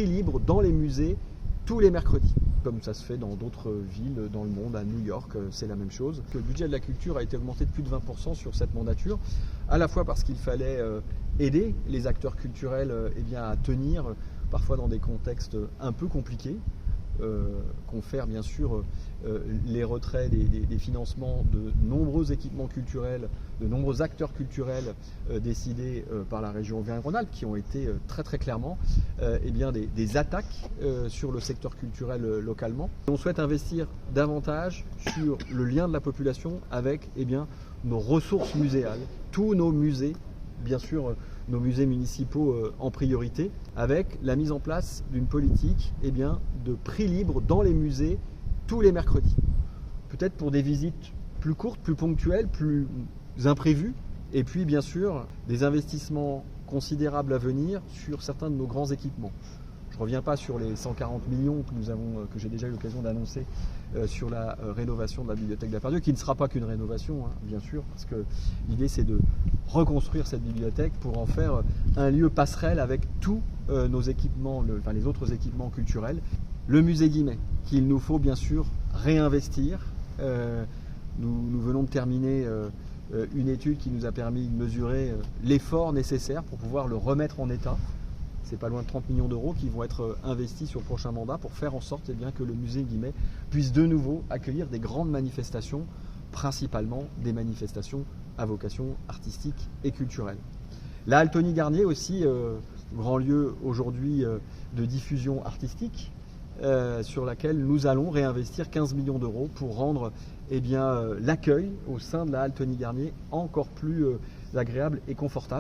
prix libre dans les musées tous les mercredis, comme ça se fait dans d'autres villes dans le monde. À New York, c'est la même chose. Le budget de la culture a été augmenté de plus de 20% sur cette mandature, à la fois parce qu'il fallait aider les acteurs culturels à tenir, parfois dans des contextes un peu compliqués, confère bien sûr les retraits des financements de nombreux équipements culturels, de nombreux acteurs culturels décidés par la région Auvergne-Rhône-Alpes, qui ont été très très clairement des attaques sur le secteur culturel localement. On souhaite investir davantage sur le lien de la population avec nos ressources muséales, tous nos musées, bien sûr nos musées municipaux en priorité, avec la mise en place d'une politique de prix libre dans les musées tous les mercredis. Peut-être pour des visites plus courtes, plus ponctuelles, plus imprévues, et puis bien sûr des investissements considérables à venir sur certains de nos grands équipements. Je ne reviens pas sur les 140 millions que j'ai déjà eu l'occasion d'annoncer sur la rénovation de la bibliothèque de la Part-Dieu, qui ne sera pas qu'une rénovation, bien sûr, parce que l'idée c'est de reconstruire cette bibliothèque pour en faire un lieu passerelle avec tous nos équipements, les autres équipements culturels. Le musée Guimet, qu'il nous faut bien sûr réinvestir. Nous venons de terminer une étude qui nous a permis de mesurer l'effort nécessaire pour pouvoir le remettre en état. C'est pas loin de 30 millions d'euros qui vont être investis sur le prochain mandat pour faire en sorte que le musée Guimet puisse de nouveau accueillir des grandes manifestations, principalement des manifestations à vocation artistique et culturelle. La Halle Tony Garnier aussi, grand lieu aujourd'hui de diffusion artistique, sur laquelle nous allons réinvestir 15 millions d'euros pour rendre l'accueil au sein de la Halle Tony Garnier encore plus agréable et confortable.